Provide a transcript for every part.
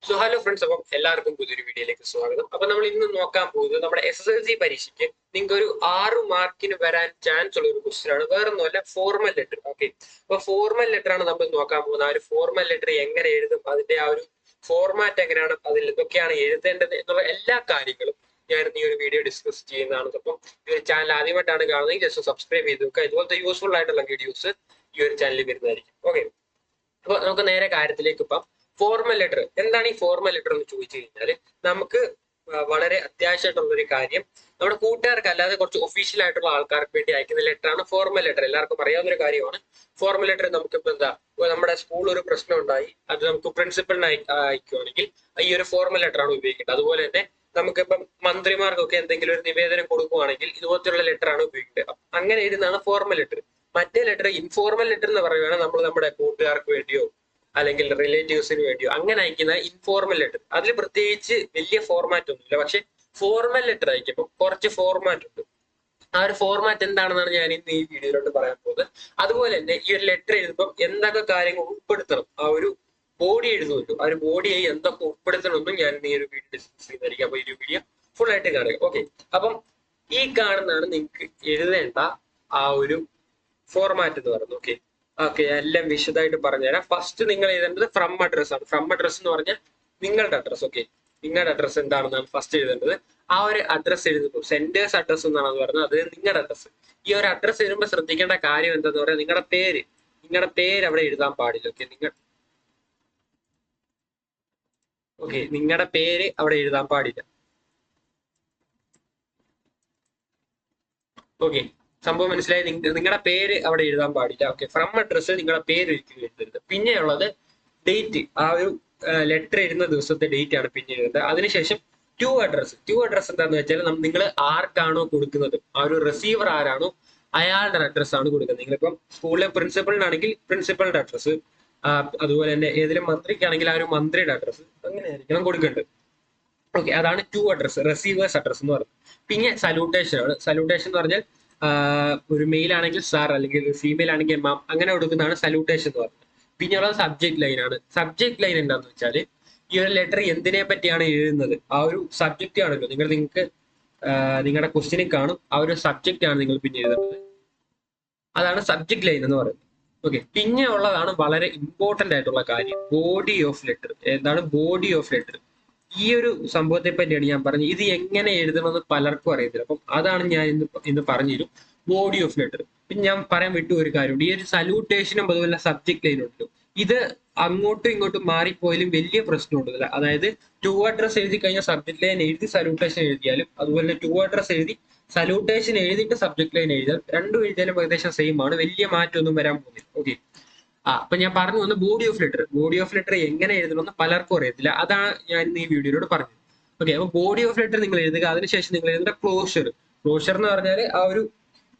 So hello friends, അപ്പം എല്ലാവർക്കും പുതിയൊരു വീഡിയോയിലേക്ക് സ്വാഗതം. അപ്പൊ നമ്മൾ ഇന്ന് നോക്കാൻ പോകുന്നത് നമ്മുടെ SSLC പരീക്ഷയ്ക്ക് നിങ്ങൾക്ക് ഒരു 6 മാർക്കിന് വരാൻ ചാൻസ് ഉള്ള ഒരു ക്വസ്റ്റ്യൻ ആണ്. വേറൊന്നുമല്ല, ഫോർമൽ ലെറ്റർ. ഓക്കെ, അപ്പൊ ഫോർമൽ ലെറ്റർ ആണ് നമ്മൾ നോക്കാൻ പോകുന്നത്. ആ ഒരു ഫോർമൽ ലെറ്റർ എങ്ങനെ എഴുതും, അതിന്റെ ആ ഒരു ഫോർമാറ്റ് എങ്ങനെയാണ്, അതിൽ എന്തൊക്കെയാണ് എഴുതേണ്ടത് എന്നുള്ള എല്ലാ കാര്യങ്ങളും ഞാൻ ഈ ഒരു വീഡിയോ ഡിസ്കസ് ചെയ്യുന്നതാണ്. അപ്പം ഈ ഒരു ചാനൽ ആദ്യമായിട്ടാണ് കാണുന്നത്, ജസ്റ്റ് സബ്സ്ക്രൈബ് ചെയ്ത് വെക്കുക. ഇതുപോലത്തെ യൂസ്ഫുൾ ആയിട്ടുള്ള വീഡിയോസ് ഈ ഒരു ചാനലിൽ വരുന്നതായിരിക്കും. ഓക്കെ, അപ്പൊ നമുക്ക് നേരെ കാര്യത്തിലേക്ക് ഇപ്പം ഫോർമൽ ലെറ്റർ എന്താണ്? ഈ ഫോർമൽ ലെറ്റർ എന്ന് ചോദിച്ചു കഴിഞ്ഞാൽ നമുക്ക് വളരെ അത്യാവശ്യമായിട്ടുള്ള ഒരു കാര്യം, നമ്മുടെ കൂട്ടുകാർക്ക് അല്ലാതെ കുറച്ച് ഒഫീഷ്യൽ ആയിട്ടുള്ള ആൾക്കാർക്ക് വേണ്ടി അയക്കുന്ന ലെറ്റർ ആണ് ഫോർമൽ ലെറ്റർ. എല്ലാവർക്കും അറിയാവുന്ന ഒരു കാര്യമാണ്. ഫോർമൽ ലെറ്റർ നമുക്കിപ്പോ എന്താ, നമ്മുടെ സ്കൂളിൽ ഒരു പ്രശ്നം ഉണ്ടായി, അത് നമുക്ക് പ്രിൻസിപ്പലിന് അയക്കുകയാണെങ്കിൽ ഈ ഒരു ഫോർമൽ ലെറ്റർ ആണ് ഉപയോഗിക്കേണ്ടത്. അതുപോലെ തന്നെ നമുക്കിപ്പം മന്ത്രിമാർക്കൊക്കെ എന്തെങ്കിലും ഒരു നിവേദനം കൊടുക്കുകയാണെങ്കിൽ ഇതുപോലത്തെയുള്ള ലെറ്റർ ആണ് ഉപയോഗിക്കേണ്ടത്. അങ്ങനെ എഴുതുന്നതാണ് ഫോർമൽ ലെറ്റർ. മറ്റേ ലെറ്റർ ഇൻഫോർമൽ ലെറ്റർ എന്ന് പറയുകയാണ് നമ്മൾ നമ്മുടെ കൂട്ടുകാർക്ക് വേണ്ടിയോ അല്ലെങ്കിൽ റിലേറ്റീവ്സിന് വേണ്ടിയോ അങ്ങനെ അയക്കുന്ന ഇൻഫോർമൽ ലെറ്റർ. അതിൽ പ്രത്യേകിച്ച് വലിയ ഫോർമാറ്റ് ഒന്നുമില്ല, പക്ഷെ ഫോർമൽ ലെറ്റർ അയക്കുമ്പോൾ കുറച്ച് ഫോർമാറ്റ് ഉണ്ട്. ആ ഒരു ഫോർമാറ്റ് എന്താണെന്നാണ് ഞാൻ ഇന്ന് ഈ വീഡിയോയിലോട്ട് പറയാൻ പോകുന്നത്. അതുപോലെ തന്നെ ഈ ഒരു ലെറ്റർ എഴുതുമ്പോൾ എന്തൊക്കെ കാര്യങ്ങൾ ഉൾപ്പെടുത്തണം, ആ ഒരു ബോഡി എഴുതുമല്ലോ, ആ ഒരു ബോഡിയെ എന്തൊക്കെ ഉൾപ്പെടുത്തണമെന്നും ഞാൻ ഈ ഒരു വീഡിയോ ഡിസ്കസ് ചെയ്യുന്നതായിരിക്കും. അപ്പൊ ഈ ഒരു വീഡിയോ ഫുൾ ആയിട്ട് കാണുക. ഓക്കെ, അപ്പം ഈ കാണുന്നതാണ് നിങ്ങൾക്ക് എഴുതേണ്ട ആ ഒരു ഫോർമാറ്റ് എന്ന് പറയുന്നത്. ഓക്കെ ഓക്കെ, എല്ലാം വിശദമായിട്ട് പറഞ്ഞുതരാം. ഫസ്റ്റ് നിങ്ങൾ എഴുതേണ്ടത് ഫ്രം അഡ്രസ് ആണ്. ഫ്രം അഡ്രസ് എന്ന് പറഞ്ഞാൽ നിങ്ങളുടെ അഡ്രസ്. ഓക്കെ, നിങ്ങളുടെ അഡ്രസ് എന്താണെന്നാണ് ഫസ്റ്റ് എഴുതേണ്ടത്. ആ ഒരു അഡ്രസ് എഴുതുമ്പോൾ സെന്റേഴ്സ് അഡ്രസ് എന്നാണ് പറഞ്ഞത്, അത് നിങ്ങളുടെ അഡ്രസ്. ഈ ഒരു അഡ്രസ് എഴുതുമ്പോൾ ശ്രദ്ധിക്കേണ്ട കാര്യം എന്താന്ന് പറയാം, നിങ്ങളുടെ പേര് അവിടെ എഴുതാൻ പാടില്ല. നിങ്ങളുടെ പേര് അവിടെ എഴുതാൻ പാടില്ല. ഓക്കെ, സംഭവം മനസ്സിലായി. നിങ്ങളുടെ പേര് അവിടെ എഴുതാൻ പാടില്ല. ഓക്കെ, ഫ്രം അഡ്രസ് നിങ്ങളുടെ പേര് ഒരിക്കലും എഴുതരുത്. പിന്നെയുള്ളത് ഡേറ്റ്, ആ ഒരു ലെറ്റർ എഴുതുന്ന ദിവസത്തെ ഡേറ്റ് ആണ് പിന്നെ എഴുതുന്നത്. അതിനുശേഷം ടു അഡ്രസ്. ടു അഡ്രസ് എന്താണെന്ന് വെച്ചാൽ നിങ്ങൾ ആർക്കാണോ കൊടുക്കുന്നത്, ആ ഒരു റിസീവർ ആരാണോ അയാളുടെ അഡ്രസ് ആണ് കൊടുക്കുന്നത്. നിങ്ങളിപ്പം സ്കൂളിലെ പ്രിൻസിപ്പളിനാണെങ്കിൽ പ്രിൻസിപ്പളിന്റെ അഡ്രസ്, അതുപോലെ തന്നെ ഏതെങ്കിലും മന്ത്രിക്കാണെങ്കിൽ ആ ഒരു മന്ത്രിയുടെ അഡ്രസ്, അങ്ങനെ ആയിരിക്കണം കൊടുക്കേണ്ടത്. ഓക്കെ, അതാണ് ടു അഡ്രസ്, റിസീവേഴ്സ് അഡ്രസ് എന്ന് പറയുന്നത്. പിന്നെ സല്യൂട്ടേഷൻ ആണ്. സല്യൂട്ടേഷൻ എന്ന് പറഞ്ഞാൽ ഒരു മെയിൽ ആണെങ്കിൽ സാർ, അല്ലെങ്കിൽ ഫീമെയിൽ ആണെങ്കിൽ മാം, അങ്ങനെ കൊടുക്കുന്നതാണ് സല്യൂട്ടേഷൻ എന്ന് പറയുന്നത്. പിന്നെ ഉള്ളത് സബ്ജക്ട് ലൈൻ ആണ്. സബ്ജക്ട് ലൈൻ എന്താണെന്ന് വെച്ചാൽ ഈ ഒരു ലെറ്റർ എന്തിനെ പറ്റിയാണ് എഴുതുന്നത്, ആ ഒരു സബ്ജക്റ്റ് ആണല്ലോ. നിങ്ങൾക്ക് നിങ്ങളുടെ ക്വസ്റ്റ്യനിൽ കാണും, ആ ഒരു സബ്ജക്റ്റ് ആണ് നിങ്ങൾ പിന്നെ എഴുതുന്നത്. അതാണ് സബ്ജക്ട് ലൈൻ എന്ന് പറയുന്നത്. ഓക്കെ, പിന്നെ ഉള്ളതാണ് വളരെ ഇമ്പോർട്ടന്റ് ആയിട്ടുള്ള കാര്യം, ബോഡി ഓഫ് ലെറ്റർ. എന്താണ് ബോഡി ഓഫ് ലെറ്റർ? ഈ ഒരു സംഭവത്തെ പറ്റിയാണ് ഞാൻ പറഞ്ഞത്. ഇത് എങ്ങനെ എഴുതണമെന്ന് പലർക്കും അറിയത്തില്ല. അപ്പം അതാണ് ഞാൻ ഇന്ന് പറഞ്ഞുതരും, ബോഡി ഓഫ് ലെറ്റർ. പിന്നെ ഞാൻ പറയാൻ വിട്ടു ഒരു കാര്യമുണ്ട്, ഈ ഒരു സല്യൂട്ടേഷനും അതുപോലെ സബ്ജക്ട് ലൈനും ഉണ്ടല്ലോ, ഇത് അങ്ങോട്ടും ഇങ്ങോട്ടും മാറിപ്പോയാലും വലിയ പ്രശ്നമുണ്ടല്ല. അതായത് ടു അഡ്രസ് എഴുതി കഴിഞ്ഞാൽ സബ്ജക്ട് ലൈൻ എഴുതി സല്യൂട്ടേഷൻ എഴുതിയാലും, അതുപോലെ ടു അഡ്രസ് എഴുതി സല്യൂട്ടേഷൻ എഴുതിയിട്ട് സബ്ജക്ട് ലൈൻ എഴുതിയാൽ, രണ്ടും എഴുതിയാലും ഏകദേശം സെയിം ആണ്, വലിയ മാറ്റമൊന്നും വരാൻ പോകുന്നില്ല. ഓക്കെ, അപ്പൊ ഞാൻ പറഞ്ഞു വന്ന body of letter. Body of letter എങ്ങനെ എഴുതണമെന്ന് പലർക്കും അറിയത്തില്ല, അതാണ് ഞാൻ ഇന്ന് ഈ വീഡിയോയിലൂടെ പറഞ്ഞത്. ഓക്കെ, അപ്പൊ ബോഡി ഓഫ് ലെറ്റർ നിങ്ങൾ എഴുതുക. അതിനുശേഷം നിങ്ങൾ എഴുതേണ്ട ക്ലോഷർ. ക്ലോഷർ എന്ന് പറഞ്ഞാൽ ആ ഒരു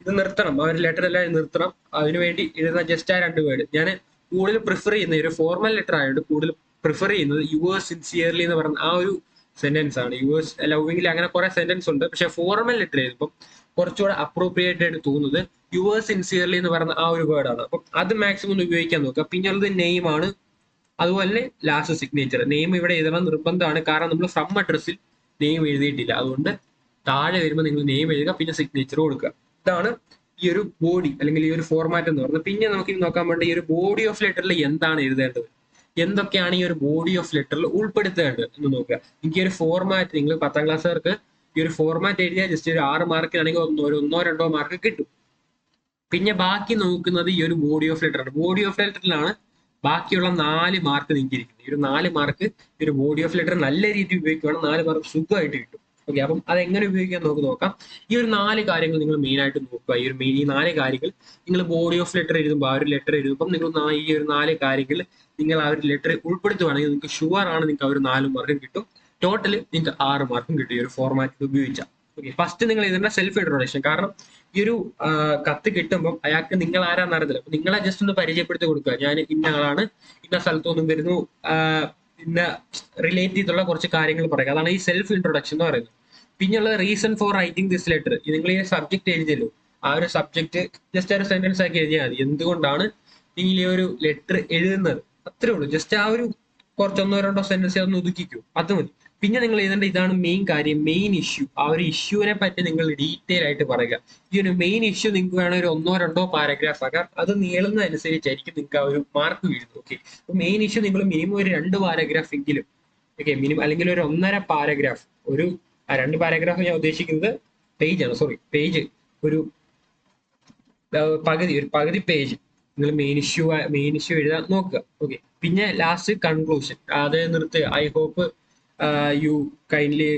ഇത് നിർത്തണം, ആ ഒരു ലെറ്റർ എല്ലാം നിർത്തണം. അതിനുവേണ്ടി എഴുതുന്ന ജസ്റ്റ് ആ 2 വേർഡ്. ഞാൻ കൂടുതൽ പ്രിഫർ ചെയ്യുന്ന ഒരു ഫോർമൽ ലെറ്റർ ആയതുകൊണ്ട് കൂടുതൽ പ്രിഫർ ചെയ്യുന്നത് യുവേഴ്സ് സിൻസിയർലി എന്ന് പറയുന്ന ആ ഒരു സെന്റൻസ് ആണ്. യുവേഴ്സ് ലവിംഗ്ലി, അങ്ങനെ കുറെ സെന്റൻസ് ഉണ്ട്. പക്ഷെ ഫോർമൽ ലെറ്റർ എഴുതുമ്പോൾ കുറച്ചുകൂടെ അപ്രോപ്രിയേറ്റ് ആയിട്ട് തോന്നുന്നത് യുവേഴ്സ് സിൻസിയർലി എന്ന് പറയുന്ന ആ ഒരു വേർഡാണ്. അപ്പം അത് മാക്സിമം ഒന്ന് ഉപയോഗിക്കാൻ നോക്കുക. പിന്നെ ഉള്ളത് നെയിം ആണ്. അതുപോലെ ലാസ്റ്റ് സിഗ്നേച്ചർ. നെയിം ഇവിടെ എഴുതണം നിർബന്ധമാണ്, കാരണം നമ്മൾ ഫ്രം അഡ്രസ്സിൽ നെയിം എഴുതിയിട്ടില്ല. അതുകൊണ്ട് താഴെ വരുമ്പോൾ നിങ്ങൾ നെയിം എഴുതുക, പിന്നെ സിഗ്നേച്ചർ കൊടുക്കുക. ഇതാണ് ഈ ഒരു ബോഡി അല്ലെങ്കിൽ ഈ ഒരു ഫോർമാറ്റ് എന്ന് പറയുന്നത്. പിന്നെ നമുക്ക് ഇനി നോക്കാൻ വേണ്ടി ഈ ഒരു ബോഡി ഓഫ് ലെറ്ററിൽ എന്താണ് എഴുതേണ്ടത്, എന്തൊക്കെയാണ് ഈ ഒരു ബോഡി ഓഫ് ലെറ്ററിൽ ഉൾപ്പെടുത്തേണ്ടത് എന്ന് നോക്കുക. എനിക്ക് ഒരു ഫോർമാറ്റ്, നിങ്ങൾ 10ാം ക്ലാസ്സുകാർക്ക് ഈ ഒരു ഫോർമാറ്റ് എഴുതിയാൽ ജസ്റ്റ് ഒരു 6 മാർക്കിനാണെങ്കിൽ ഒന്നോ രണ്ടോ മാർക്ക് കിട്ടും. പിന്നെ ബാക്കി നോക്കുന്നത് ഈ ഒരു ബോഡി ഓഫ് ലെറ്റർ ആണ്. ബോഡി ഓഫ് ലെറ്ററിലാണ് ബാക്കിയുള്ള 4 മാർക്ക് നിങ്ങൾക്ക് ഇരിക്കുന്നത്. ഈ ഒരു 4 മാർക്ക് ഈ ഒരു ബോഡി ഓഫ് ലെറ്റർ നല്ല രീതിയിൽ ഉപയോഗിക്കുകയാണെങ്കിൽ 4 മാർക്ക് സുഖമായിട്ട് കിട്ടും. ഓക്കെ, അപ്പം അതെങ്ങനെ ഉപയോഗിക്കാൻ നമുക്ക് നോക്കാം. ഈ ഒരു 4 കാര്യങ്ങൾ നിങ്ങൾ മെയിൻ ആയിട്ട് നോക്കുക. ഈ 4 കാര്യങ്ങൾ നിങ്ങൾ ബോഡി ഓഫ് ലെറ്റർ എഴുതുമ്പോൾ, ആ ഒരു ലെറ്റർ എഴുതുമ്പോൾ നിങ്ങൾ ഈ ഒരു 4 കാര്യങ്ങൾ നിങ്ങൾ ആ ഒരു ലെറ്റർ ഉൾപ്പെടുത്തുവാണെങ്കിൽ നിങ്ങൾക്ക് ഷുവർ ആണ് നിങ്ങൾക്ക് ആ ഒരു 4 മാർക്കും കിട്ടും. ടോട്ടൽ നിങ്ങൾക്ക് 6 മാർക്കും കിട്ടും ഈ ഒരു ഫോർമാറ്റ് ഉപയോഗിച്ചാൽ. ഓക്കെ, ഫസ്റ്റ് നിങ്ങൾ ഇതിന്റെ സെൽഫ് ഇൻട്രൊഡക്ഷൻ. കാരണം ഈ ഒരു കത്ത് കിട്ടുമ്പോൾ അയാൾക്ക് നിങ്ങൾ ആരാന്ന് അറിയത്തില്ല. അപ്പൊ നിങ്ങളെ ജസ്റ്റ് ഒന്ന് പരിചയപ്പെടുത്തി കൊടുക്കുക. ഞാൻ ഇന്ന ആളാണ്, ഇന്ന സ്ഥലത്തൊന്നും വരുന്നു, ഇന്ന റിലേറ്റ് ചെയ്തുള്ള കുറച്ച് കാര്യങ്ങൾ പറയുക. അതാണ് ഈ സെൽഫ് ഇൻട്രൊഡക്ഷൻ എന്ന് പറയുന്നത്. പിന്നെയുള്ള reason for writing this letter. നിങ്ങൾ ഈ സബ്ജക്ട് എഴുതിയല്ലോ, ആ ഒരു സബ്ജക്ട് ജസ്റ്റ് ഒരു സെന്റൻസ് ആക്കി എഴുതിയാൽ മതി. എന്തുകൊണ്ടാണ് നിങ്ങൾ ഈ ഒരു ലെറ്റർ എഴുതുന്നത്, അത്രേ ഉള്ളൂ. ജസ്റ്റ് ആ ഒരു കുറച്ചൊന്നോ രണ്ടോ സെന്റൻസ് ഒന്ന് ഒതുക്കിക്കോ, അത് മതി. പിന്നെ നിങ്ങൾ എഴുതേണ്ട ഇതാണ് മെയിൻ കാര്യം, മെയിൻ ഇഷ്യൂ. ആ ഒരു ഇഷ്യൂവിനെ പറ്റി നിങ്ങൾ ഡീറ്റെയിൽ ആയിട്ട് പറയുക. ഈ ഒരു മെയിൻ ഇഷ്യൂ നിങ്ങൾക്ക് വേണം ഒരു ഒന്നോ രണ്ടോ പാരഗ്രാഫ് ആക്കാം, അത് നീളുന്നതനുസരിച്ചായിരിക്കും നിങ്ങൾക്ക് ആ ഒരു മാർക്ക് വീഴുന്നത്. ഓക്കെ, അപ്പൊ മെയിൻ ഇഷ്യൂ നിങ്ങൾ മിനിമം ഒരു 2 പാരഗ്രാഫ് എങ്കിലും, ഓക്കെ, മിനിമം അല്ലെങ്കിൽ ഒരു 1.5 പാരഗ്രാഫ്, ഒരു 2 പാരഗ്രാഫ് ഞാൻ ഉദ്ദേശിക്കുന്നത് പേജ് ആണ്, സോറി പേജ്, ഒരു പകുതി പേജ് നിങ്ങൾ മെയിൻ ഇഷ്യൂ എഴുതാൻ നോക്കുക. ഓക്കെ, പിന്നെ ലാസ്റ്റ് കൺക്ലൂഷൻ അത് നിർത്തുക. ഐ ഹോപ്പ് യു കൈൻഡ്ലി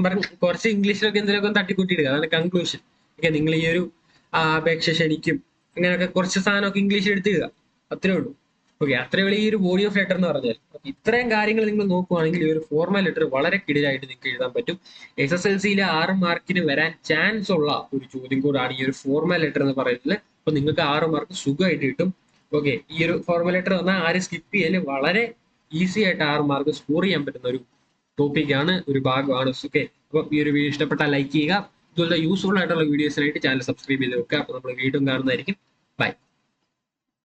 പറഞ്ഞ് കുറച്ച് ഇംഗ്ലീഷിലൊക്കെ എന്തെങ്കിലുമൊക്കെ തട്ടിക്കൂട്ടിയിടുക, അതാണ് കൺക്ലൂഷൻ. ഓക്കെ, നിങ്ങൾ ഈ ഒരു അപേക്ഷ ക്ഷണിക്കും അങ്ങനെയൊക്കെ കുറച്ച് സാധനമൊക്കെ ഇംഗ്ലീഷിൽ എടുത്തിടുക, അത്രേ ഉള്ളൂ. ഓക്കെ, അത്രേ ഉള്ളൂ ഈ ഒരു ബോഡി ഓഫ് ലെറ്റർ എന്ന് പറഞ്ഞാൽ. ഇത്രയും കാര്യങ്ങൾ നിങ്ങൾ നോക്കുവാണെങ്കിൽ ഈ ഒരു ഫോർമൽ ലെറ്റർ വളരെ കിടിലായിട്ട് നിങ്ങൾക്ക് എഴുതാൻ പറ്റും. SSLC-യിലെ 6 മാർക്കിന് വരാൻ ചാൻസ് ഉള്ള ഒരു ചോദ്യം കൂടാണ് ഈ ഒരു ഫോർമൽ ലെറ്റർ എന്ന് പറയുന്നത്. അപ്പൊ നിങ്ങൾക്ക് 6 മാർക്ക് സുഖമായിട്ട് കിട്ടും. ഓക്കെ, ഈ ഒരു ഫോർമൽ ലെറ്റർ വന്നാൽ ആരും സ്കിപ്പ് ചെയ്യല്, വളരെ ഈസി ആയിട്ട് 6 മാർക്ക് സ്കോർ ചെയ്യാൻ പറ്റുന്ന ഒരു ടോപ്പിക്കാണ്, ഒരു ഭാഗമാണ്. ഓക്കെ, അപ്പൊ ഈ ഒരു വീഡിയോ ഇഷ്ടപ്പെട്ടാൽ ലൈക്ക് ചെയ്യുക. ഇതുപോലെ യൂസ്ഫുൾ ആയിട്ടുള്ള വീഡിയോസിനായിട്ട് ചാനൽ സബ്സ്ക്രൈബ് ചെയ്ത് വെക്കുക. അപ്പൊ നമ്മൾ വീണ്ടും കാണുന്നതായിരിക്കും. ബൈ.